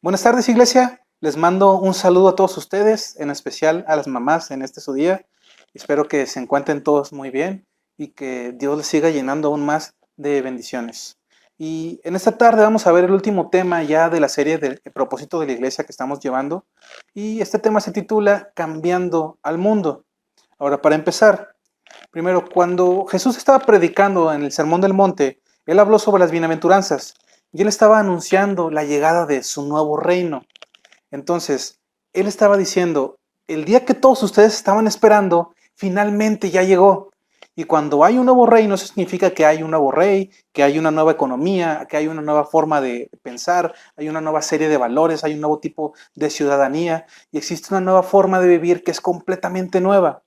Buenas tardes, iglesia. Les mando un saludo a todos ustedes, en especial a las mamás en este su día. Espero que se encuentren todos muy bien y que Dios les siga llenando aún más de bendiciones. Y en esta tarde vamos a ver el último tema ya de la serie del propósito de la iglesia que estamos llevando. Y este tema se titula Cambiando al mundo. Ahora, para empezar, primero, cuando Jesús estaba predicando en el Sermón del Monte, él habló sobre las bienaventuranzas y él estaba anunciando la llegada de su nuevo reino. Entonces, él estaba diciendo, el día que todos ustedes estaban esperando, finalmente ya llegó. Y cuando hay un nuevo reino, eso significa que hay un nuevo rey, que hay una nueva economía, que hay una nueva forma de pensar, hay una nueva serie de valores, hay un nuevo tipo de ciudadanía y existe una nueva forma de vivir que es completamente nueva.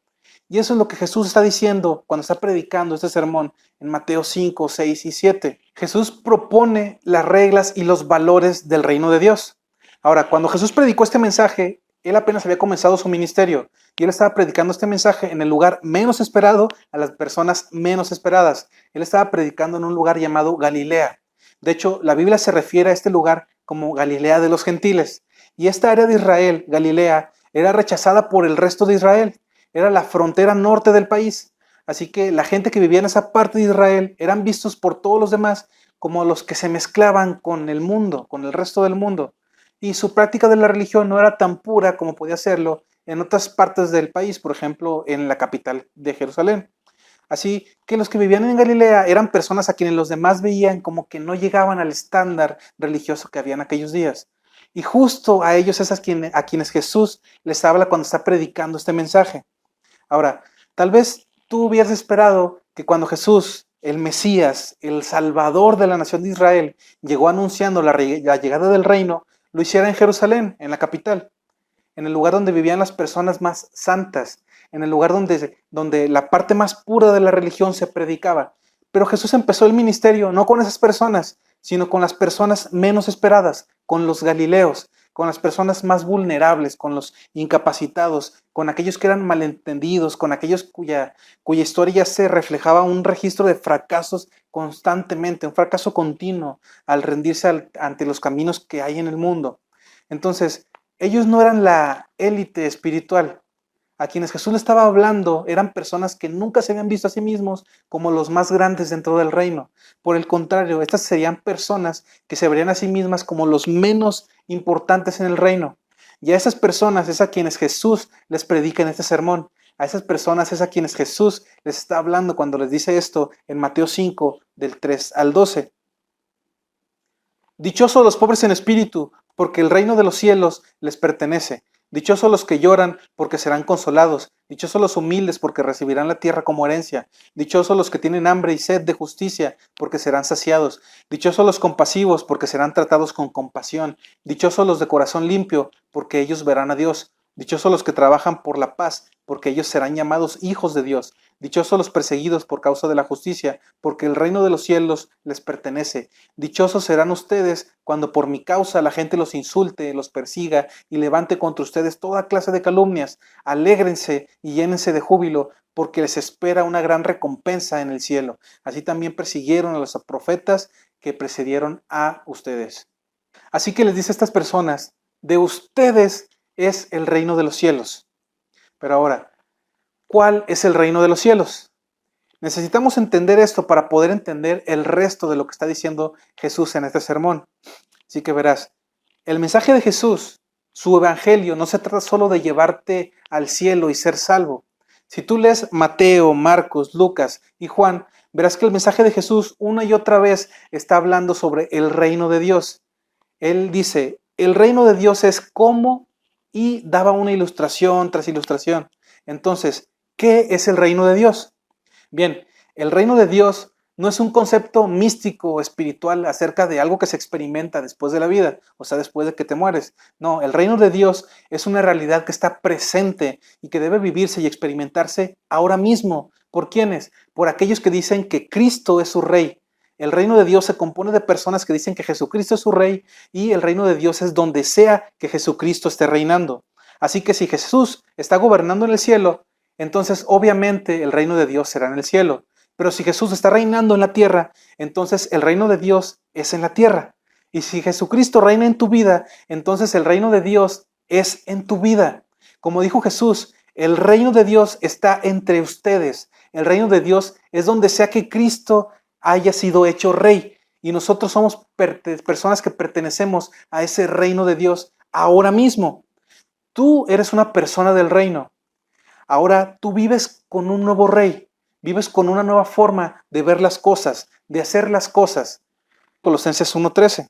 Y eso es lo que Jesús está diciendo cuando está predicando este sermón en Mateo 5, 6 y 7. Jesús propone las reglas y los valores del reino de Dios. Ahora, cuando Jesús predicó este mensaje, él apenas había comenzado su ministerio y él estaba predicando este mensaje en el lugar menos esperado a las personas menos esperadas. Él estaba predicando en un lugar llamado Galilea. De hecho, la Biblia se refiere a este lugar como Galilea de los gentiles. Y esta área de Israel, Galilea, era rechazada por el resto de Israel. Era la frontera norte del país. Así que la gente que vivía en esa parte de Israel eran vistos por todos los demás como los que se mezclaban con el mundo, con el resto del mundo. Y su práctica de la religión no era tan pura como podía serlo en otras partes del país, por ejemplo, en la capital de Jerusalén. Así que los que vivían en Galilea eran personas a quienes los demás veían como que no llegaban al estándar religioso que había en aquellos días. Y justo a ellos es a quienes Jesús les habla cuando está predicando este mensaje. Ahora, tal vez tú hubieras esperado que cuando Jesús, el Mesías, el Salvador de la nación de Israel, llegó anunciando la llegada del reino, lo hiciera en Jerusalén, en la capital, en el lugar donde vivían las personas más santas, en el lugar donde la parte más pura de la religión se predicaba. Pero Jesús empezó el ministerio no con esas personas, sino con las personas menos esperadas, con los galileos, con las personas más vulnerables, con los incapacitados, con aquellos que eran malentendidos, con aquellos cuya historia se reflejaba un registro de fracasos constantemente, un fracaso continuo al rendirse ante los caminos que hay en el mundo. Entonces, ellos no eran la élite espiritual. A quienes Jesús le estaba hablando eran personas que nunca se habían visto a sí mismos como los más grandes dentro del reino. Por el contrario, estas serían personas que se verían a sí mismas como los menos importantes en el reino. Y a esas personas es a quienes Jesús les predica en este sermón. A esas personas es a quienes Jesús les está hablando cuando les dice esto en Mateo 5, del 3 al 12. Dichosos los pobres en espíritu, porque el reino de los cielos les pertenece. Dichosos los que lloran, porque serán consolados. Dichosos los humildes, porque recibirán la tierra como herencia. Dichosos los que tienen hambre y sed de justicia, porque serán saciados. Dichosos los compasivos, porque serán tratados con compasión. Dichosos los de corazón limpio, porque ellos verán a Dios. Dichosos los que trabajan por la paz, porque ellos serán llamados hijos de Dios. Dichosos los perseguidos por causa de la justicia, porque el reino de los cielos les pertenece. Dichosos serán ustedes cuando por mi causa la gente los insulte, los persiga y levante contra ustedes toda clase de calumnias. Alégrense y llénense de júbilo, porque les espera una gran recompensa en el cielo. Así también persiguieron a los profetas que precedieron a ustedes. Así que les dice a estas personas, de ustedes es el reino de los cielos. Pero ahora, ¿cuál es el reino de los cielos? Necesitamos entender esto para poder entender el resto de lo que está diciendo Jesús en este sermón. Así que verás, el mensaje de Jesús, su evangelio, no se trata solo de llevarte al cielo y ser salvo. Si tú lees Mateo, Marcos, Lucas y Juan, verás que el mensaje de Jesús una y otra vez está hablando sobre el reino de Dios. Él dice, el reino de Dios es cómo, y daba una ilustración tras ilustración. Entonces, ¿qué es el reino de Dios? Bien, el reino de Dios no es un concepto místico o espiritual acerca de algo que se experimenta después de la vida, o sea, después de que te mueres. No, el reino de Dios es una realidad que está presente y que debe vivirse y experimentarse ahora mismo. ¿Por quiénes? Por aquellos que dicen que Cristo es su rey. El reino de Dios se compone de personas que dicen que Jesucristo es su rey y el reino de Dios es donde sea que Jesucristo esté reinando. Así que si Jesús está gobernando en el cielo, entonces obviamente el reino de Dios será en el cielo. Pero si Jesús está reinando en la tierra, entonces el reino de Dios es en la tierra. Y si Jesucristo reina en tu vida, entonces el reino de Dios es en tu vida. Como dijo Jesús, el reino de Dios está entre ustedes. El reino de Dios es donde sea que Cristo haya sido hecho rey. Y nosotros somos personas que pertenecemos a ese reino de Dios ahora mismo. Tú eres una persona del reino. Ahora tú vives con un nuevo rey. Vives con una nueva forma de ver las cosas, de hacer las cosas. Colosenses 1:13.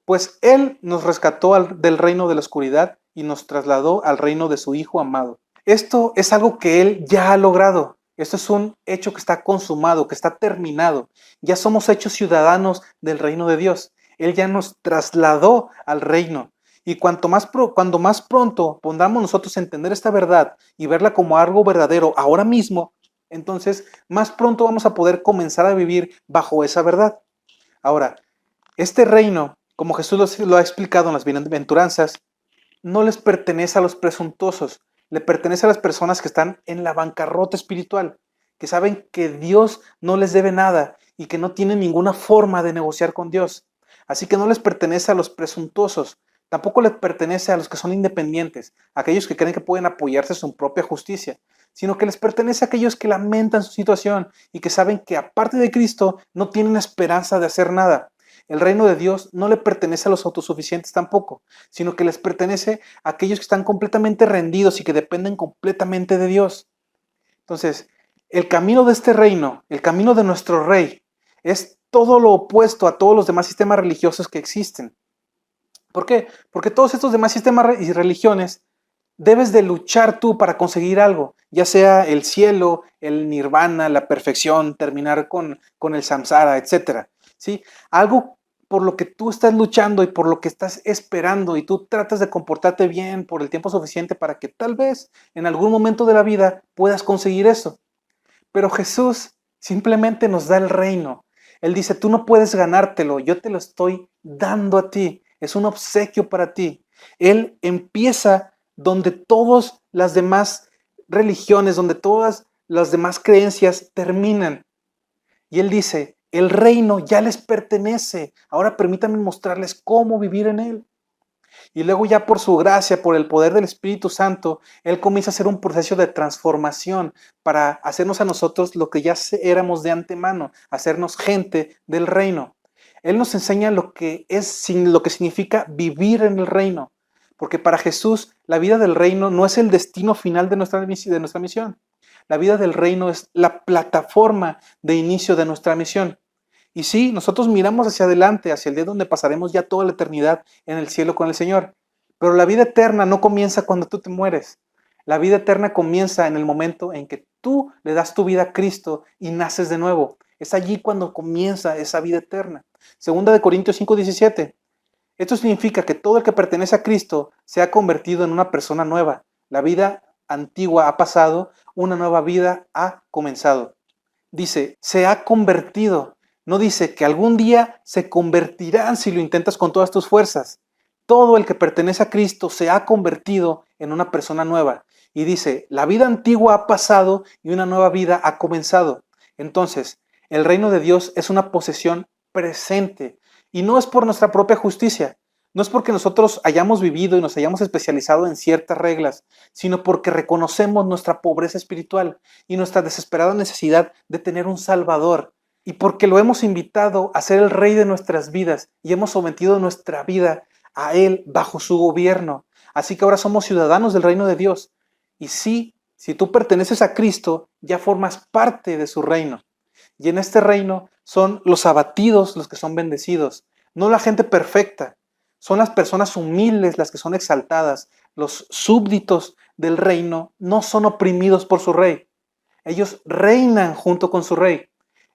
Pues Él nos rescató del reino de la oscuridad y nos trasladó al reino de su Hijo amado. Esto es algo que Él ya ha logrado. Esto es un hecho que está consumado, que está terminado. Ya somos hechos ciudadanos del reino de Dios. Él ya nos trasladó al reino. Y cuando más pronto pondamos nosotros a entender esta verdad y verla como algo verdadero ahora mismo, entonces más pronto vamos a poder comenzar a vivir bajo esa verdad. Ahora, este reino, como Jesús lo ha explicado en las bienaventuranzas, no les pertenece a los presuntuosos, le pertenece a las personas que están en la bancarrota espiritual, que saben que Dios no les debe nada y que no tienen ninguna forma de negociar con Dios. Así que no les pertenece a los presuntuosos, tampoco les pertenece a los que son independientes, a aquellos que creen que pueden apoyarse en su propia justicia, sino que les pertenece a aquellos que lamentan su situación y que saben que aparte de Cristo no tienen esperanza de hacer nada. El reino de Dios no le pertenece a los autosuficientes tampoco, sino que les pertenece a aquellos que están completamente rendidos y que dependen completamente de Dios. Entonces, el camino de este reino, el camino de nuestro rey, es todo lo opuesto a todos los demás sistemas religiosos que existen. ¿Por qué? Porque todos estos demás sistemas y religiones debes de luchar tú para conseguir algo, ya sea el cielo, el nirvana, la perfección, terminar con el samsara, etc. ¿Sí? Algo por lo que tú estás luchando y por lo que estás esperando y tú tratas de comportarte bien por el tiempo suficiente para que tal vez en algún momento de la vida puedas conseguir eso. Pero Jesús simplemente nos da el reino. Él dice, tú no puedes ganártelo, yo te lo estoy dando a ti. Es un obsequio para ti. Él empieza donde todas las demás religiones, donde todas las demás creencias terminan. Y Él dice, el reino ya les pertenece. Ahora permítanme mostrarles cómo vivir en Él. Y luego ya por su gracia, por el poder del Espíritu Santo, Él comienza a hacer un proceso de transformación para hacernos a nosotros lo que ya éramos de antemano, hacernos gente del reino. Él nos enseña lo que significa vivir en el reino. Porque para Jesús la vida del reino no es el destino final de nuestra misión. La vida del reino es la plataforma de inicio de nuestra misión. Y sí, nosotros miramos hacia adelante, hacia el día donde pasaremos ya toda la eternidad en el cielo con el Señor. Pero la vida eterna no comienza cuando tú te mueres. La vida eterna comienza en el momento en que tú le das tu vida a Cristo y naces de nuevo. Es allí cuando comienza esa vida eterna. Segunda de Corintios 5:17. Esto significa que todo el que pertenece a Cristo se ha convertido en una persona nueva. La vida antigua ha pasado, una nueva vida ha comenzado. Dice, se ha convertido. No dice que algún día se convertirán si lo intentas con todas tus fuerzas. Todo el que pertenece a Cristo se ha convertido en una persona nueva. Y dice, la vida antigua ha pasado y una nueva vida ha comenzado. Entonces, el reino de Dios es una posesión presente. Y no es por nuestra propia justicia, no es porque nosotros hayamos vivido y nos hayamos especializado en ciertas reglas, sino porque reconocemos nuestra pobreza espiritual y nuestra desesperada necesidad de tener un Salvador. Y porque lo hemos invitado a ser el Rey de nuestras vidas y hemos sometido nuestra vida a Él bajo su gobierno. Así que ahora somos ciudadanos del reino de Dios. Y sí, si tú perteneces a Cristo, ya formas parte de su reino. Y en este reino son los abatidos los que son bendecidos, no la gente perfecta. Son las personas humildes las que son exaltadas. Los súbditos del reino no son oprimidos por su rey. Ellos reinan junto con su rey.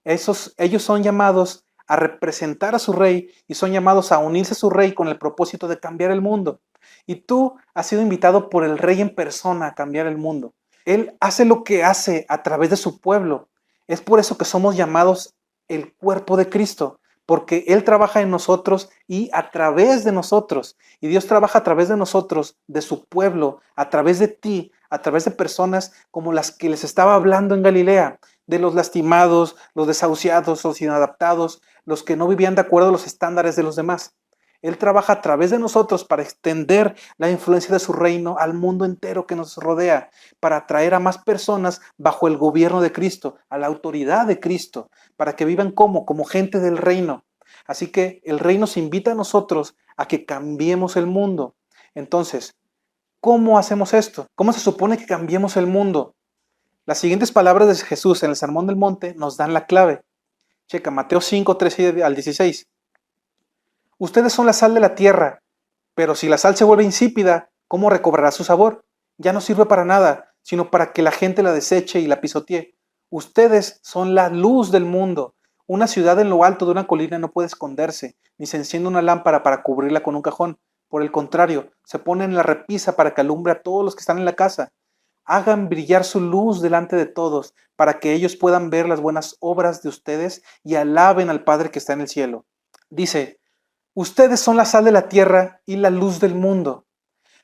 Ellos son llamados a representar a su rey y son llamados a unirse a su rey con el propósito de cambiar el mundo. Y tú has sido invitado por el rey en persona a cambiar el mundo. Él hace lo que hace a través de su pueblo. Es por eso que somos llamados el cuerpo de Cristo, porque Él trabaja en nosotros y a través de nosotros. Y Dios trabaja a través de nosotros, de su pueblo, a través de ti, a través de personas como las que les estaba hablando en Galilea. de los lastimados, los desahuciados, los inadaptados, los que no vivían de acuerdo a los estándares de los demás. Él trabaja a través de nosotros para extender la influencia de su reino al mundo entero que nos rodea, para atraer a más personas bajo el gobierno de Cristo, a la autoridad de Cristo, para que vivan como gente del reino. Así que el reino se invita a nosotros a que cambiemos el mundo. Entonces, ¿cómo hacemos esto? ¿Cómo se supone que cambiemos el mundo? Las siguientes palabras de Jesús en el Sermón del Monte nos dan la clave. Checa, Mateo 5, 13 al 16. Ustedes son la sal de la tierra, pero si la sal se vuelve insípida, ¿cómo recobrará su sabor? Ya no sirve para nada, sino para que la gente la deseche y la pisotee. Ustedes son la luz del mundo. Una ciudad en lo alto de una colina no puede esconderse, ni se enciende una lámpara para cubrirla con un cajón. Por el contrario, se pone en la repisa para que alumbre a todos los que están en la casa. Hagan brillar su luz delante de todos, para que ellos puedan ver las buenas obras de ustedes y alaben al Padre que está en el cielo. Dice, ustedes son la sal de la tierra y la luz del mundo.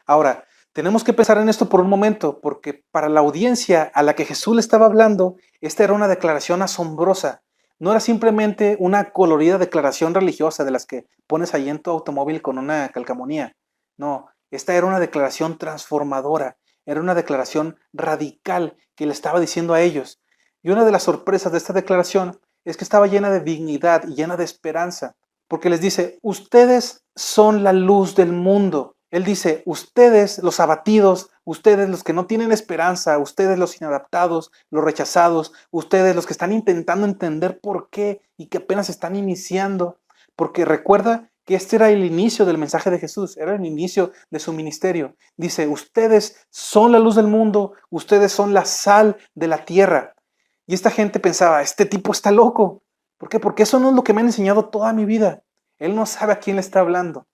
Ahora, tenemos que pensar en esto por un momento, porque para la audiencia a la que Jesús le estaba hablando, esta era una declaración asombrosa. No era simplemente una colorida declaración religiosa de las que pones ahí en tu automóvil con una calcamonía. No, esta era una declaración transformadora, era una declaración radical que le estaba diciendo a ellos. Y una de las sorpresas de esta declaración es que estaba llena de dignidad y llena de esperanza, porque les dice, ustedes son la luz del mundo. Él dice, ustedes los abatidos, ustedes los que no tienen esperanza, ustedes los inadaptados, los rechazados, ustedes los que están intentando entender por qué y que apenas están iniciando. Porque recuerda que este era el inicio del mensaje de Jesús, era el inicio de su ministerio. Dice, ustedes son la luz del mundo, ustedes son la sal de la tierra. Y esta gente pensaba, este tipo está loco. ¿Por qué? Porque eso no es lo que me han enseñado toda mi vida. Él no sabe a quién le está hablando.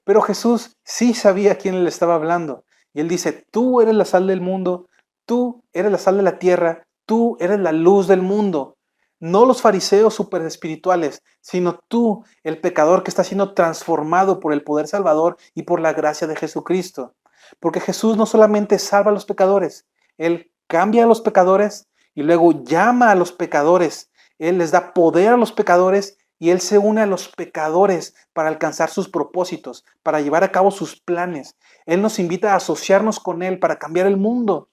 Pero Jesús sí sabía a quién le estaba hablando. Y él dice, tú eres la sal del mundo, tú eres la sal de la tierra, tú eres la luz del mundo. No los fariseos super espirituales, sino tú, el pecador que está siendo transformado por el poder salvador y por la gracia de Jesucristo. Porque Jesús no solamente salva a los pecadores, Él cambia a los pecadores y luego llama a los pecadores. Él les da poder a los pecadores y Él se une a los pecadores para alcanzar sus propósitos, para llevar a cabo sus planes. Él nos invita a asociarnos con Él para cambiar el mundo.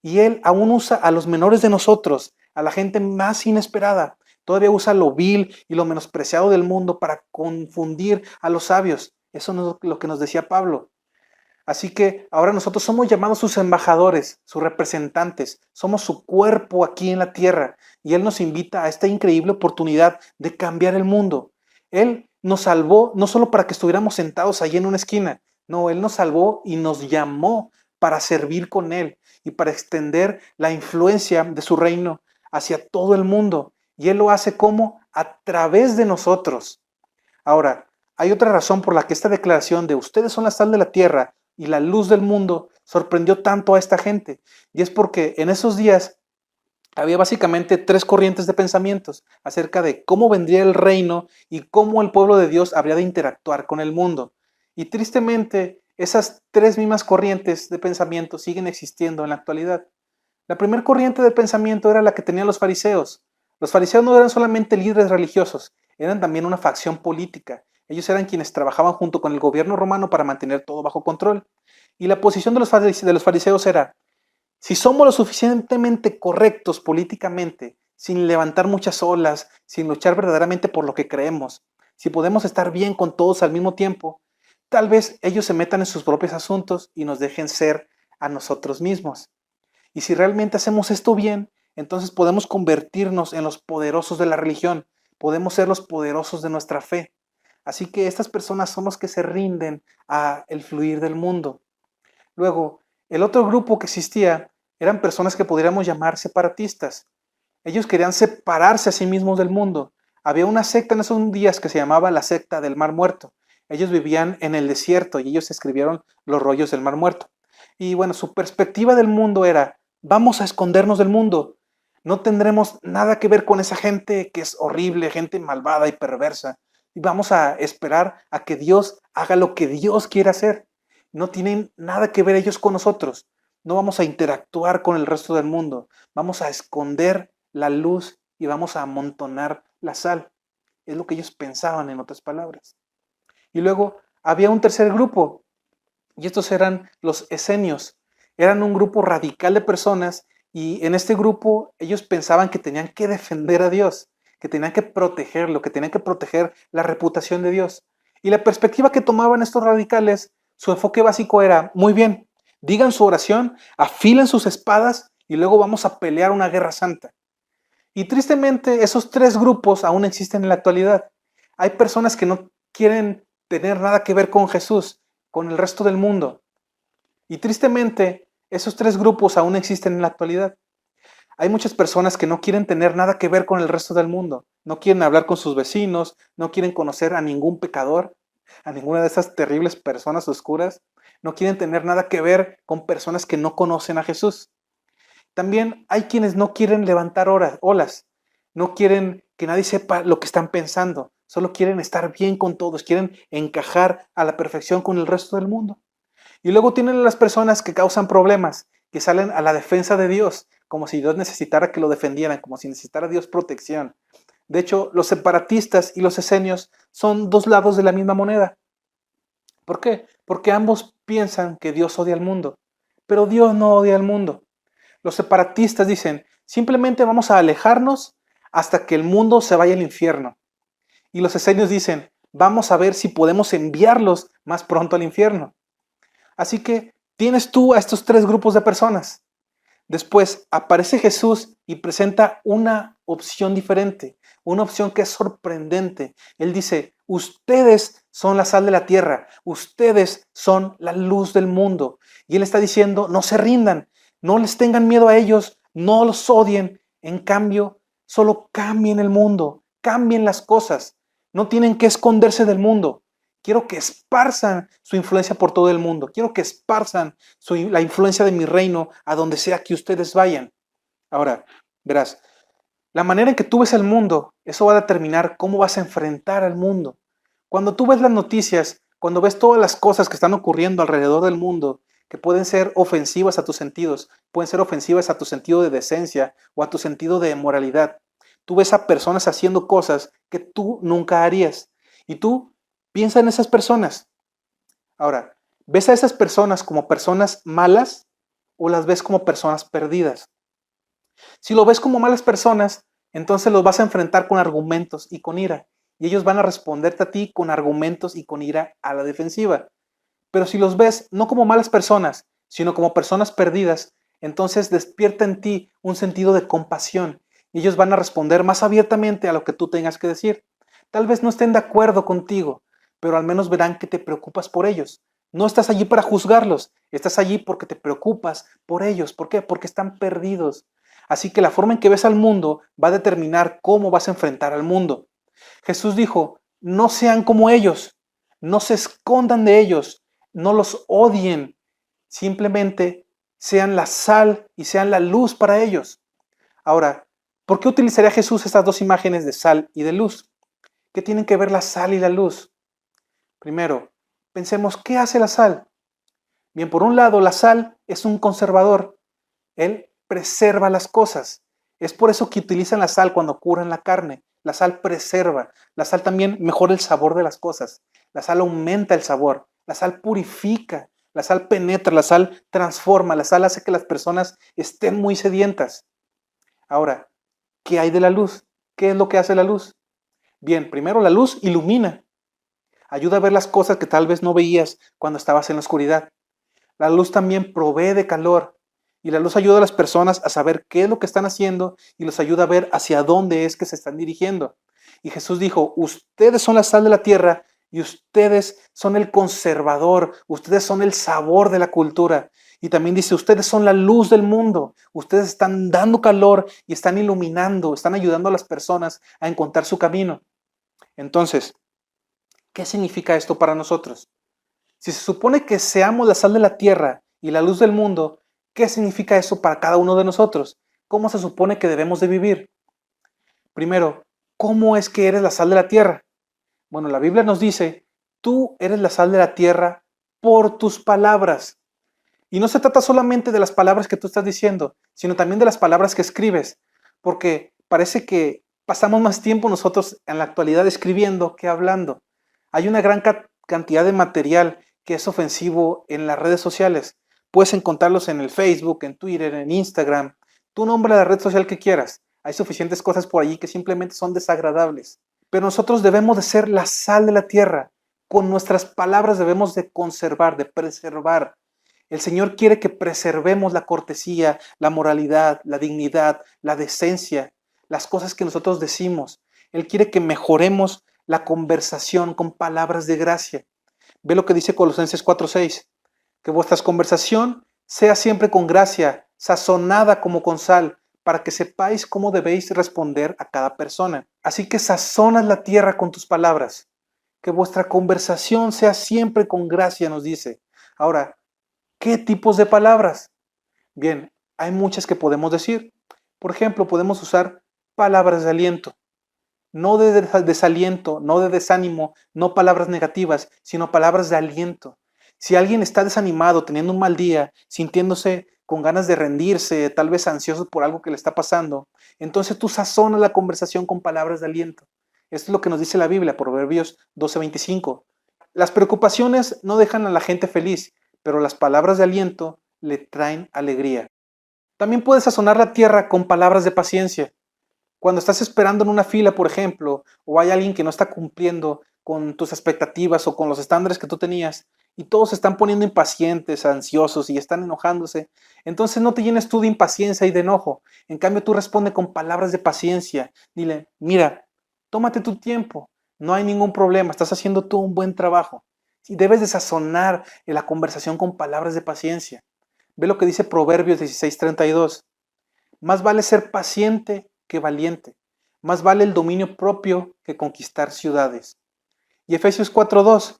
Y Él aún usa a los menores de nosotros, a la gente más inesperada. Todavía usa lo vil y lo menospreciado del mundo para confundir a los sabios. Eso no es lo que nos decía Pablo. Así que ahora nosotros somos llamados sus embajadores, sus representantes, somos su cuerpo aquí en la tierra y Él nos invita a esta increíble oportunidad de cambiar el mundo. Él nos salvó no solo para que estuviéramos sentados allí en una esquina, no, Él nos salvó y nos llamó para servir con Él y para extender la influencia de su reino hacia todo el mundo. Y Él lo hace como a través de nosotros. Ahora, hay otra razón por la que esta declaración de ustedes son la sal de la tierra y la luz del mundo sorprendió tanto a esta gente. Y es porque en esos días había básicamente tres corrientes de pensamientos acerca de cómo vendría el reino y cómo el pueblo de Dios habría de interactuar con el mundo. Y tristemente, esas tres mismas corrientes de pensamiento siguen existiendo en la actualidad. La primera corriente de pensamiento era la que tenían los fariseos. Los fariseos no eran solamente líderes religiosos, eran también una facción política. Ellos eran quienes trabajaban junto con el gobierno romano para mantener todo bajo control. Y la posición de los fariseos era, si somos lo suficientemente correctos políticamente, sin levantar muchas olas, sin luchar verdaderamente por lo que creemos, si podemos estar bien con todos al mismo tiempo, tal vez ellos se metan en sus propios asuntos y nos dejen ser a nosotros mismos. Y si realmente hacemos esto bien, entonces podemos convertirnos en los poderosos de la religión, podemos ser los poderosos de nuestra fe. Así que estas personas son los que se rinden a el fluir del mundo. Luego, el otro grupo que existía eran personas que podríamos llamar separatistas. Ellos querían separarse a sí mismos del mundo. Había una secta en esos días que se llamaba la secta del Mar Muerto. Ellos vivían en el desierto y ellos escribieron los rollos del Mar Muerto. Y bueno, su perspectiva del mundo era, vamos a escondernos del mundo. No tendremos nada que ver con esa gente que es horrible, gente malvada y perversa. Y vamos a esperar a que Dios haga lo que Dios quiere hacer. No tienen nada que ver ellos con nosotros. No vamos a interactuar con el resto del mundo. Vamos a esconder la luz y vamos a amontonar la sal. Es lo que ellos pensaban, en otras palabras. Y luego había un tercer grupo, y estos eran los esenios. Eran un grupo radical de personas, y en este grupo ellos pensaban que tenían que defender a Dios, que tenían que protegerlo, que tenían que proteger la reputación de Dios. Y la perspectiva que tomaban estos radicales, su enfoque básico era, muy bien, digan su oración, afilen sus espadas y luego vamos a pelear una guerra santa. Y tristemente esos tres grupos aún existen en la actualidad. Hay personas que no quieren tener nada que ver con Jesús, con el resto del mundo. Y tristemente esos tres grupos aún existen en la actualidad. Hay muchas personas que no quieren tener nada que ver con el resto del mundo. No quieren hablar con sus vecinos, no quieren conocer a ningún pecador, a ninguna de esas terribles personas oscuras. No quieren tener nada que ver con personas que no conocen a Jesús. También hay quienes no quieren levantar olas, no quieren que nadie sepa lo que están pensando, solo quieren estar bien con todos, quieren encajar a la perfección con el resto del mundo. Y luego tienen las personas que causan problemas, que salen a la defensa de Dios, como si Dios necesitara que lo defendieran, como si necesitara Dios protección. De hecho, los separatistas y los esenios son dos lados de la misma moneda. ¿Por qué? Porque ambos piensan que Dios odia al mundo, pero Dios no odia al mundo. Los separatistas dicen, simplemente vamos a alejarnos hasta que el mundo se vaya al infierno. Y los esenios dicen, vamos a ver si podemos enviarlos más pronto al infierno. Así que tienes tú a estos tres grupos de personas. Después aparece Jesús y presenta una opción diferente, una opción que es sorprendente. Él dice, ustedes son la sal de la tierra, ustedes son la luz del mundo. Y Él está diciendo, no se rindan, no les tengan miedo a ellos, no los odien. En cambio, solo cambien el mundo, cambien las cosas. No tienen que esconderse del mundo. Quiero que esparzan su influencia por todo el mundo. Quiero que esparzan la influencia de mi reino a donde sea que ustedes vayan. Ahora, verás, la manera en que tú ves el mundo, eso va a determinar cómo vas a enfrentar al mundo. Cuando tú ves las noticias, cuando ves todas las cosas que están ocurriendo alrededor del mundo, que pueden ser ofensivas a tus sentidos, pueden ser ofensivas a tu sentido de decencia o a tu sentido de moralidad. Tú ves a personas haciendo cosas que tú nunca harías. Y tú piensa en esas personas. Ahora, ¿ves a esas personas como personas malas o las ves como personas perdidas? Si lo ves como malas personas, entonces los vas a enfrentar con argumentos y con ira. Y ellos van a responderte a ti con argumentos y con ira a la defensiva. Pero si los ves no como malas personas, sino como personas perdidas, entonces despierta en ti un sentido de compasión. Y ellos van a responder más abiertamente a lo que tú tengas que decir. Tal vez no estén de acuerdo contigo, pero al menos verán que te preocupas por ellos. No estás allí para juzgarlos, estás allí porque te preocupas por ellos. ¿Por qué? Porque están perdidos. Así que la forma en que ves al mundo va a determinar cómo vas a enfrentar al mundo. Jesús dijo, no sean como ellos, no se escondan de ellos, no los odien, simplemente sean la sal y sean la luz para ellos. Ahora, ¿por qué utilizaría Jesús estas dos imágenes de sal y de luz? ¿Qué tienen que ver la sal y la luz? Primero, pensemos, ¿qué hace la sal? Bien, por un lado, la sal es un conservador. Él preserva las cosas. Es por eso que utilizan la sal cuando curan la carne. La sal preserva. La sal también mejora el sabor de las cosas. La sal aumenta el sabor. La sal purifica. La sal penetra. La sal transforma. La sal hace que las personas estén muy sedientas. Ahora, ¿qué hay de la luz? ¿Qué es lo que hace la luz? Bien, primero la luz ilumina. Ayuda a ver las cosas que tal vez no veías cuando estabas en la oscuridad. La luz también provee de calor. Y la luz ayuda a las personas a saber qué es lo que están haciendo y los ayuda a ver hacia dónde es que se están dirigiendo. Y Jesús dijo, ustedes son la sal de la tierra y ustedes son el conservador, ustedes son el sabor de la cultura. Y también dice, ustedes son la luz del mundo, ustedes están dando calor y están iluminando, están ayudando a las personas a encontrar su camino. Entonces, ¿qué significa esto para nosotros? Si se supone que seamos la sal de la tierra y la luz del mundo, ¿qué significa eso para cada uno de nosotros? ¿Cómo se supone que debemos de vivir? Primero, ¿cómo es que eres la sal de la tierra? Bueno, la Biblia nos dice, tú eres la sal de la tierra por tus palabras. Y no se trata solamente de las palabras que tú estás diciendo, sino también de las palabras que escribes. Porque Parece que pasamos más tiempo nosotros en la actualidad escribiendo que hablando. Hay una gran cantidad de material que es ofensivo en las redes sociales. Puedes encontrarlos en el Facebook, en Twitter, en Instagram. Tú nombra la red social que quieras. Hay suficientes cosas por allí que simplemente son desagradables. Pero nosotros debemos de ser la sal de la tierra. Con nuestras palabras debemos de conservar, de preservar. El Señor quiere que preservemos la cortesía, la moralidad, la dignidad, la decencia, las cosas que nosotros decimos. Él quiere que mejoremos la conversación con palabras de gracia. Ve lo que dice Colosenses 4:6, que vuestra conversación sea siempre con gracia, sazonada como con sal, para que sepáis cómo debéis responder a cada persona. Así que sazonas la tierra con tus palabras. Que vuestra conversación sea siempre con gracia, nos dice. Ahora, ¿qué tipos de palabras? Bien, hay muchas que podemos decir. Por ejemplo, podemos usar palabras de aliento, no de desaliento, no de desánimo, no palabras negativas, sino palabras de aliento. Si alguien está desanimado, teniendo un mal día, sintiéndose con ganas de rendirse, tal vez ansioso por algo que le está pasando, entonces tú sazonas la conversación con palabras de aliento. Esto es lo que nos dice la Biblia, Proverbios 12:25. Las preocupaciones no dejan a la gente feliz, pero las palabras de aliento le traen alegría. También puedes sazonar la tierra con palabras de paciencia. Cuando estás esperando en una fila, por ejemplo, o hay alguien que no está cumpliendo con tus expectativas o con los estándares que tú tenías, y todos se están poniendo impacientes, ansiosos y están enojándose, entonces no te llenes tú de impaciencia y de enojo. En cambio, tú responde con palabras de paciencia. Dile, mira, tómate tu tiempo, no hay ningún problema, estás haciendo tú un buen trabajo. Y debes de sazonar la conversación con palabras de paciencia. Ve lo que dice Proverbios 16:32. Más vale ser paciente que valiente. Más vale el dominio propio que conquistar ciudades. Y Efesios 4:2.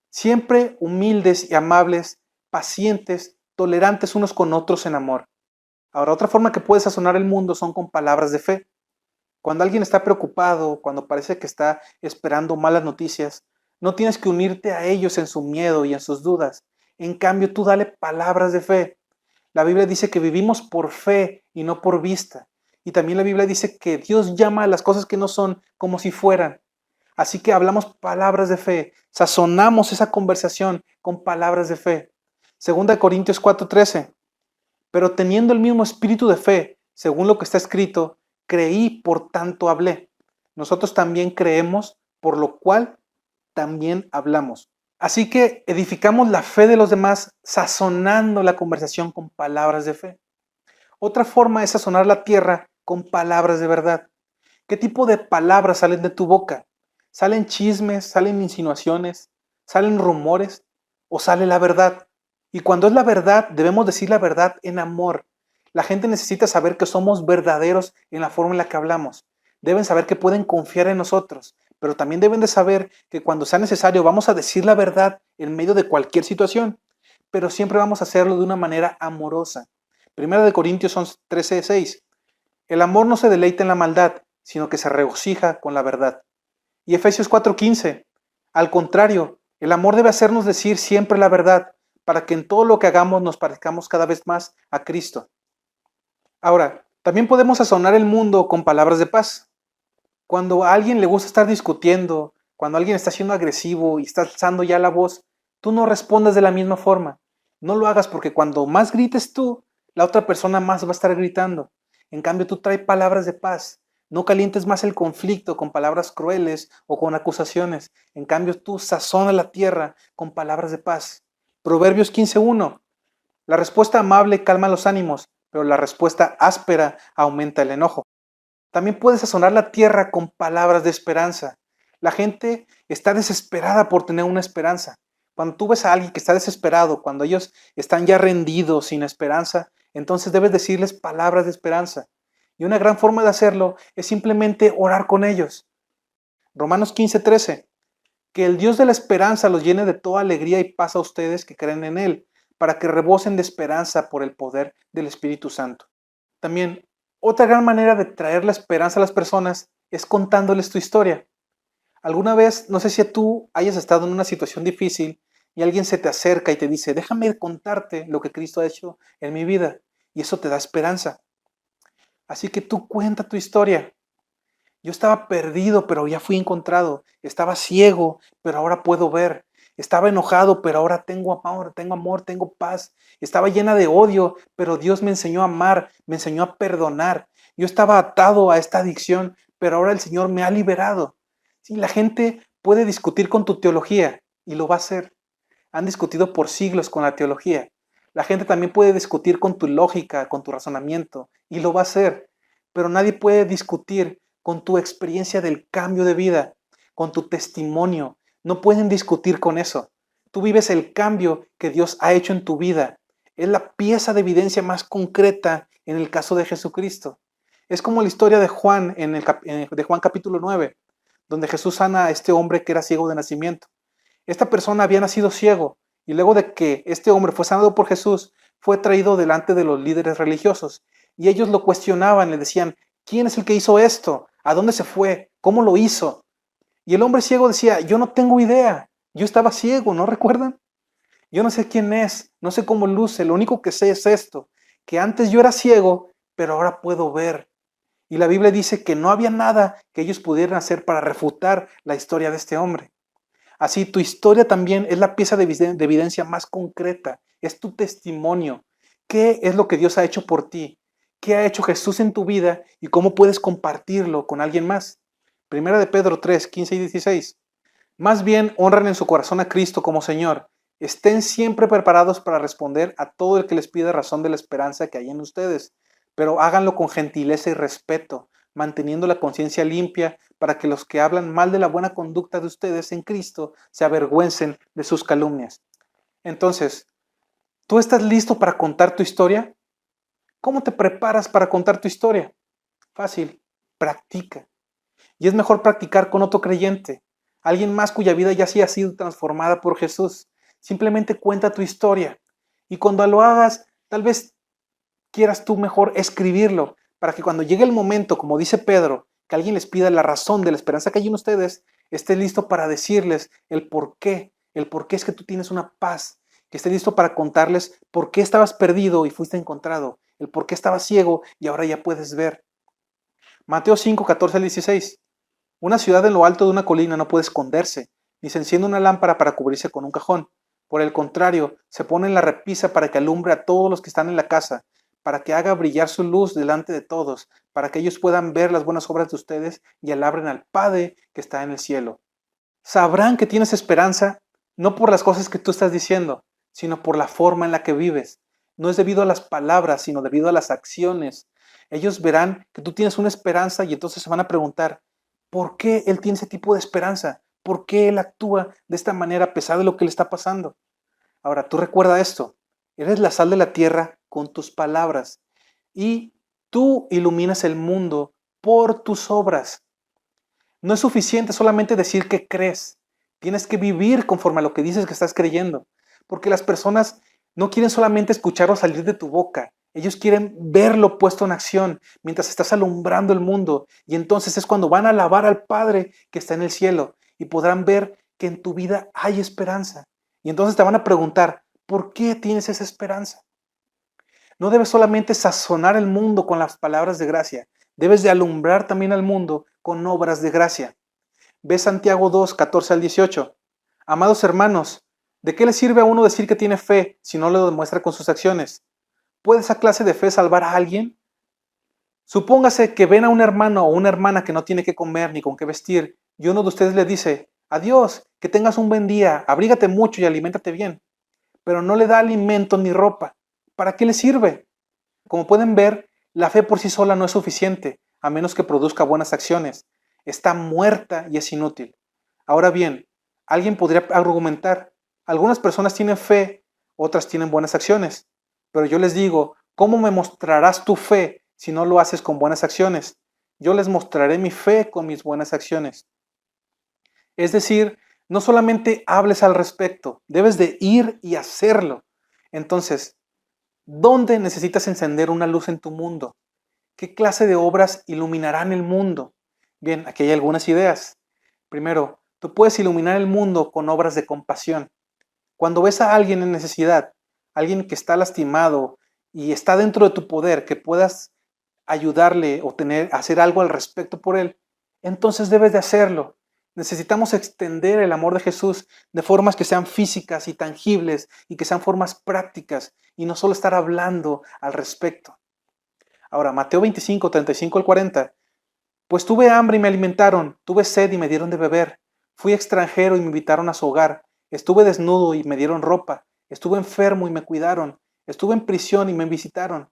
Siempre humildes y amables, pacientes, tolerantes unos con otros en amor. Ahora, otra forma que puedes sazonar el mundo son con palabras de fe. Cuando alguien está preocupado, cuando parece que está esperando malas noticias, no tienes que unirte a ellos en su miedo y en sus dudas. En cambio, tú dale palabras de fe. La Biblia dice que vivimos por fe y no por vista. Y también la Biblia dice que Dios llama a las cosas que no son como si fueran. Así que hablamos palabras de fe, sazonamos esa conversación con palabras de fe. Segunda de Corintios 4:13. Pero teniendo el mismo espíritu de fe, según lo que está escrito, creí, por tanto hablé. Nosotros también creemos, por lo cual también hablamos. Así que edificamos la fe de los demás sazonando la conversación con palabras de fe. Otra forma es sazonar la tierra con palabras de verdad. ¿Qué tipo de palabras salen de tu boca? ¿Salen chismes, salen insinuaciones, salen rumores o sale la verdad? Y cuando es la verdad, debemos decir la verdad en amor. La gente necesita saber que somos verdaderos en la forma en la que hablamos. Deben saber que pueden confiar en nosotros, pero también deben de saber que cuando sea necesario vamos a decir la verdad en medio de cualquier situación, pero siempre vamos a hacerlo de una manera amorosa. Primera de Corintios 13:6. El amor no se deleita en la maldad, sino que se regocija con la verdad. Y Efesios 4:15. Al contrario, el amor debe hacernos decir siempre la verdad, para que en todo lo que hagamos nos parezcamos cada vez más a Cristo. Ahora, también podemos sazonar el mundo con palabras de paz. Cuando a alguien le gusta estar discutiendo, cuando alguien está siendo agresivo y está alzando ya la voz, tú no respondas de la misma forma. No lo hagas porque cuando más grites tú, la otra persona más va a estar gritando. En cambio, tú traes palabras de paz. No calientes más el conflicto con palabras crueles o con acusaciones. En cambio, tú sazona la tierra con palabras de paz. Proverbios 15:1. La respuesta amable calma los ánimos, pero la respuesta áspera aumenta el enojo. También puedes sazonar la tierra con palabras de esperanza. La gente está desesperada por tener una esperanza. Cuando tú ves a alguien que está desesperado, cuando ellos están ya rendidos, sin esperanza, entonces debes decirles palabras de esperanza. Y una gran forma de hacerlo es simplemente orar con ellos. Romanos 15:13. Que el Dios de la esperanza los llene de toda alegría y paz a ustedes que creen en Él, para que rebosen de esperanza por el poder del Espíritu Santo. También, otra gran manera de traer la esperanza a las personas es contándoles tu historia. Alguna vez, no sé si tú hayas estado en una situación difícil y alguien se te acerca y te dice, déjame contarte lo que Cristo ha hecho en mi vida, y eso te da esperanza. Así que tú cuenta tu historia. Yo estaba perdido, pero ya fui encontrado. Estaba ciego, pero ahora puedo ver. Estaba enojado, pero ahora tengo amor, tengo paz. Estaba llena de odio, pero Dios me enseñó a amar, me enseñó a perdonar. Yo estaba atado a esta adicción, pero ahora el Señor me ha liberado. Sí, la gente puede discutir con tu teología y lo va a hacer. Han discutido por siglos con la teología. La gente también puede discutir con tu lógica, con tu razonamiento, y lo va a hacer. Pero nadie puede discutir con tu experiencia del cambio de vida, con tu testimonio. No pueden discutir con eso. Tú vives el cambio que Dios ha hecho en tu vida. Es la pieza de evidencia más concreta en el caso de Jesucristo. Es como la historia de Juan de Juan capítulo 9, donde Jesús sana a este hombre que era ciego de nacimiento. Esta persona había nacido ciego y luego de que este hombre fue sanado por Jesús, fue traído delante de los líderes religiosos y ellos lo cuestionaban, le decían, ¿quién es el que hizo esto? ¿A dónde se fue? ¿Cómo lo hizo? Y el hombre ciego decía, yo no tengo idea, yo estaba ciego, ¿no recuerdan? Yo no sé quién es, no sé cómo luce, lo único que sé es esto, que antes yo era ciego, pero ahora puedo ver. Y la Biblia dice que no había nada que ellos pudieran hacer para refutar la historia de este hombre. Así, tu historia también es la pieza de evidencia más concreta, es tu testimonio. ¿Qué es lo que Dios ha hecho por ti? ¿Qué ha hecho Jesús en tu vida y cómo puedes compartirlo con alguien más? Primera de Pedro 3, 15 y 16. Más bien honran en su corazón a Cristo como Señor. Estén siempre preparados para responder a todo el que les pida razón de la esperanza que hay en ustedes, pero háganlo con gentileza y respeto, manteniendo la conciencia limpia para que los que hablan mal de la buena conducta de ustedes en Cristo se avergüencen de sus calumnias. Entonces, ¿tú estás listo para contar tu historia? ¿Cómo te preparas para contar tu historia? Fácil, practica. Y es mejor practicar con otro creyente, alguien más cuya vida ya sí ha sido transformada por Jesús. Simplemente cuenta tu historia. Y cuando lo hagas, tal vez quieras tú mejor escribirlo, para que cuando llegue el momento, como dice Pedro, que alguien les pida la razón de la esperanza que hay en ustedes, esté listo para decirles el por qué es que tú tienes una paz, que esté listo para contarles por qué estabas perdido y fuiste encontrado, el por qué estabas ciego y ahora ya puedes ver. Mateo 5, 14 al 16. Una ciudad en lo alto de una colina no puede esconderse, ni se enciende una lámpara para cubrirse con un cajón. Por el contrario, se pone en la repisa para que alumbre a todos los que están en la casa, para que haga brillar su luz delante de todos, para que ellos puedan ver las buenas obras de ustedes y alabren al Padre que está en el cielo. Sabrán que tienes esperanza no por las cosas que tú estás diciendo, sino por la forma en la que vives. No es debido a las palabras, sino debido a las acciones. Ellos verán que tú tienes una esperanza y entonces se van a preguntar, ¿por qué él tiene ese tipo de esperanza? ¿Por qué él actúa de esta manera a pesar de lo que le está pasando? Ahora, tú recuerda esto, eres la sal de la tierra con tus palabras y tú iluminas el mundo por tus obras. No es suficiente solamente decir que crees, tienes que vivir conforme a lo que dices que estás creyendo, porque las personas no quieren solamente escucharlo salir de tu boca, ellos quieren verlo puesto en acción mientras estás alumbrando el mundo y entonces es cuando van a alabar al Padre que está en el cielo y podrán ver que en tu vida hay esperanza. Y entonces te van a preguntar, ¿por qué tienes esa esperanza? No debes solamente sazonar el mundo con las palabras de gracia, debes de alumbrar también al mundo con obras de gracia. Ve Santiago 2, 14 al 18. Amados hermanos, ¿de qué le sirve a uno decir que tiene fe si no lo demuestra con sus acciones? ¿Puede esa clase de fe salvar a alguien? Supóngase que ven a un hermano o una hermana que no tiene que comer ni con qué vestir y uno de ustedes le dice, adiós, que tengas un buen día, abrígate mucho y aliméntate bien, pero no le da alimento ni ropa. ¿Para qué le sirve? Como pueden ver, la fe por sí sola no es suficiente, a menos que produzca buenas acciones. Está muerta y es inútil. Ahora bien, alguien podría argumentar, algunas personas tienen fe, otras tienen buenas acciones. Pero yo les digo, ¿cómo me mostrarás tu fe si no lo haces con buenas acciones? Yo les mostraré mi fe con mis buenas acciones. Es decir, no solamente hables al respecto, debes de ir y hacerlo. Entonces, ¿dónde necesitas encender una luz en tu mundo? ¿Qué clase de obras iluminarán el mundo? Bien, aquí hay algunas ideas. Primero, tú puedes iluminar el mundo con obras de compasión. Cuando ves a alguien en necesidad, alguien que está lastimado y está dentro de tu poder, que puedas ayudarle o hacer algo al respecto por él, entonces debes de hacerlo. Necesitamos extender el amor de Jesús de formas que sean físicas y tangibles y que sean formas prácticas y no solo estar hablando al respecto. Ahora, Mateo 25, 35 al 40. Pues tuve hambre y me alimentaron, tuve sed y me dieron de beber, fui extranjero y me invitaron a su hogar, estuve desnudo y me dieron ropa, estuve enfermo y me cuidaron, estuve en prisión y me visitaron.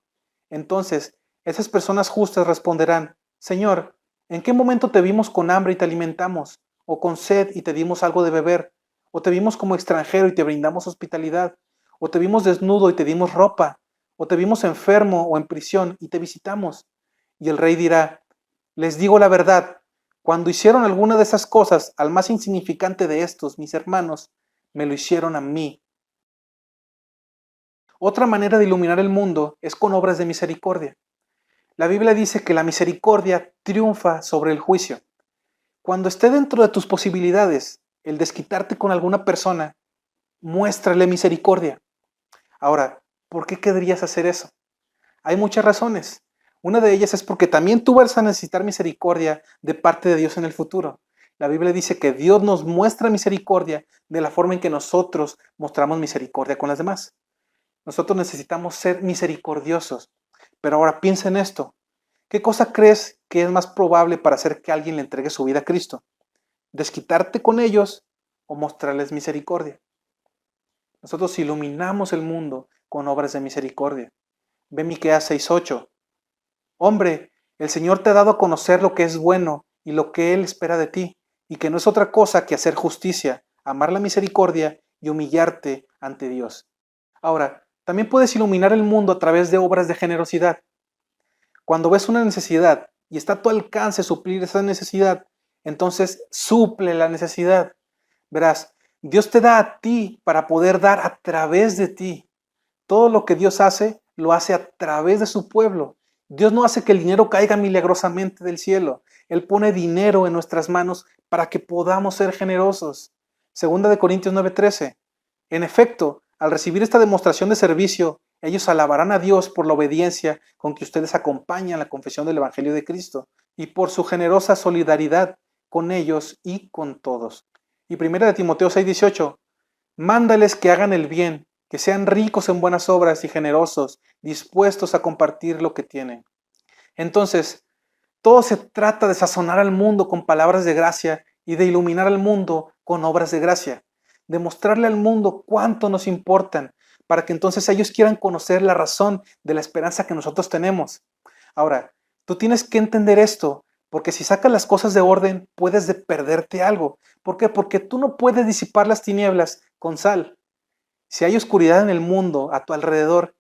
Entonces, esas personas justas responderán, Señor, ¿en qué momento te vimos con hambre y te alimentamos? ¿O con sed y te dimos algo de beber? ¿O te vimos como extranjero y te brindamos hospitalidad? ¿O te vimos desnudo y te dimos ropa? ¿O te vimos enfermo o en prisión y te visitamos? Y el rey dirá, les digo la verdad, cuando hicieron alguna de esas cosas al más insignificante de estos, mis hermanos, me lo hicieron a mí. Otra manera de iluminar el mundo es con obras de misericordia. La Biblia dice que la misericordia triunfa sobre el juicio. Cuando esté dentro de tus posibilidades el desquitarte con alguna persona, muéstrale misericordia. Ahora, ¿por qué querrías hacer eso? Hay muchas razones. Una de ellas es porque también tú vas a necesitar misericordia de parte de Dios en el futuro. La Biblia dice que Dios nos muestra misericordia de la forma en que nosotros mostramos misericordia con las demás. Nosotros necesitamos ser misericordiosos. Pero ahora piensa en esto. ¿Qué cosa crees que es más probable para hacer que alguien le entregue su vida a Cristo? ¿Desquitarte con ellos o mostrarles misericordia? Nosotros iluminamos el mundo con obras de misericordia. Ve Miqueas 6:8. Hombre, el Señor te ha dado a conocer lo que es bueno y lo que Él espera de ti, y que no es otra cosa que hacer justicia, amar la misericordia y humillarte ante Dios. Ahora, también puedes iluminar el mundo a través de obras de generosidad. Cuando ves una necesidad y está a tu alcance suplir esa necesidad, entonces suple la necesidad. Verás, Dios te da a ti para poder dar a través de ti. Todo lo que Dios hace, lo hace a través de su pueblo. Dios no hace que el dinero caiga milagrosamente del cielo. Él pone dinero en nuestras manos para que podamos ser generosos. Segunda de Corintios 9:13. En efecto, al recibir esta demostración de servicio, ellos alabarán a Dios por la obediencia con que ustedes acompañan la confesión del Evangelio de Cristo y por su generosa solidaridad con ellos y con todos. Y primera de Timoteo 6:18. Mándales que hagan el bien, que sean ricos en buenas obras y generosos, dispuestos a compartir lo que tienen. Entonces, todo se trata de sazonar al mundo con palabras de gracia y de iluminar al mundo con obras de gracia. De mostrarle al mundo cuánto nos importan, para que entonces ellos quieran conocer la razón de la esperanza que nosotros tenemos. Ahora, tú tienes que entender esto, porque si sacas las cosas de orden, puedes perderte algo. ¿Por qué? Porque tú no puedes disipar las tinieblas con sal. Si hay oscuridad en el mundo a tu alrededor,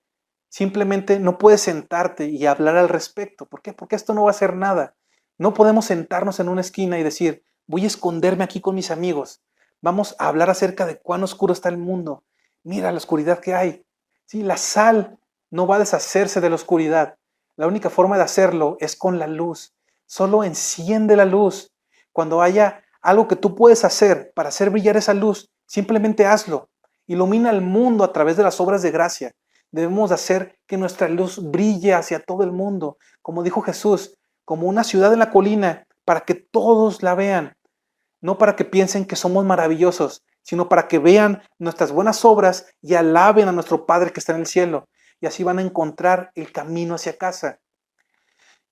simplemente no puedes sentarte y hablar al respecto. ¿Por qué? Porque esto no va a hacer nada. No podemos sentarnos en una esquina y decir, voy a esconderme aquí con mis amigos. Vamos a hablar acerca de cuán oscuro está el mundo. Mira la oscuridad que hay. Sí, la sal no va a deshacerse de la oscuridad. La única forma de hacerlo es con la luz. Solo enciende la luz. Cuando haya algo que tú puedes hacer para hacer brillar esa luz, simplemente hazlo. Ilumina el mundo a través de las obras de gracia. Debemos hacer que nuestra luz brille hacia todo el mundo, como dijo Jesús, como una ciudad en la colina, para que todos la vean. No para que piensen que somos maravillosos, sino para que vean nuestras buenas obras y alaben a nuestro Padre que está en el cielo. Y así van a encontrar el camino hacia casa.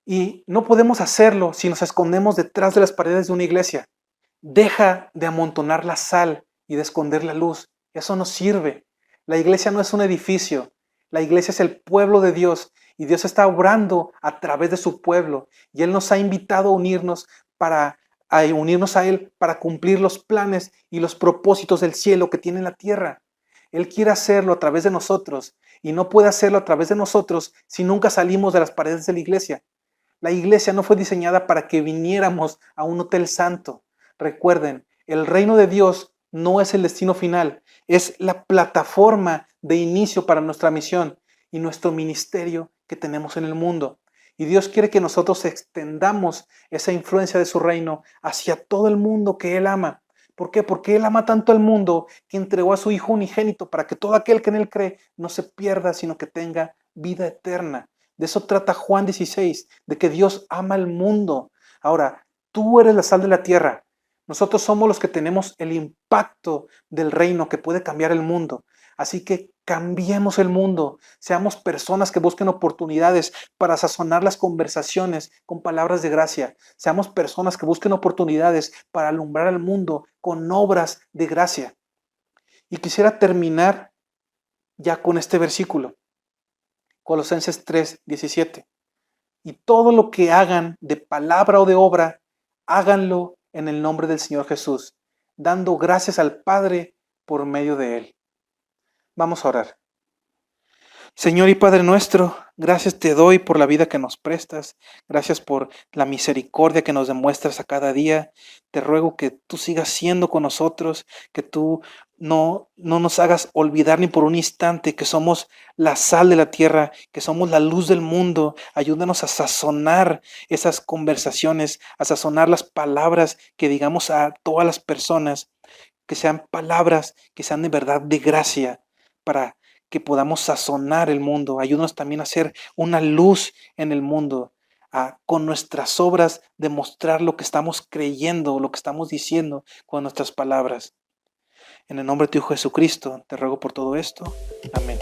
Y no podemos hacerlo si nos escondemos detrás de las paredes de una iglesia. Deja de amontonar la sal y de esconder la luz. Eso no sirve. La iglesia no es un edificio. La iglesia es el pueblo de Dios y Dios está obrando a través de su pueblo. Y Él nos ha invitado a unirnos a Él para cumplir los planes y los propósitos del cielo que tiene la tierra. Él quiere hacerlo a través de nosotros y no puede hacerlo a través de nosotros si nunca salimos de las paredes de la iglesia. La iglesia no fue diseñada para que viniéramos a un hotel santo. Recuerden, el reino de Dios no es el destino final, es la plataforma de inicio para nuestra misión y nuestro ministerio que tenemos en el mundo. Y Dios quiere que nosotros extendamos esa influencia de su reino hacia todo el mundo que Él ama. ¿Por qué? Porque Él ama tanto al mundo que entregó a su Hijo unigénito para que todo aquel que en Él cree no se pierda, sino que tenga vida eterna. De eso trata Juan 16, de que Dios ama al mundo. Ahora, tú eres la sal de la tierra. Nosotros somos los que tenemos el impacto del reino que puede cambiar el mundo. Así que cambiemos el mundo. Seamos personas que busquen oportunidades para sazonar las conversaciones con palabras de gracia. Seamos personas que busquen oportunidades para alumbrar al mundo con obras de gracia. Y quisiera terminar ya con este versículo. Colosenses 3:17. Y todo lo que hagan de palabra o de obra, háganlo en el nombre del Señor Jesús, dando gracias al Padre por medio de Él. Vamos a orar. Señor y Padre nuestro, gracias te doy por la vida que nos prestas, gracias por la misericordia que nos demuestras a cada día. Te ruego que tú sigas siendo con nosotros, que tú no nos hagas olvidar ni por un instante que somos la sal de la tierra, que somos la luz del mundo. Ayúdanos a sazonar esas conversaciones, a sazonar las palabras que digamos a todas las personas, que sean palabras que sean de verdad de gracia para que podamos sazonar el mundo. Ayúdanos también a ser una luz en el mundo, a con nuestras obras demostrar lo que estamos creyendo, lo que estamos diciendo con nuestras palabras. En el nombre de tu Hijo Jesucristo, te ruego por todo esto. Amén.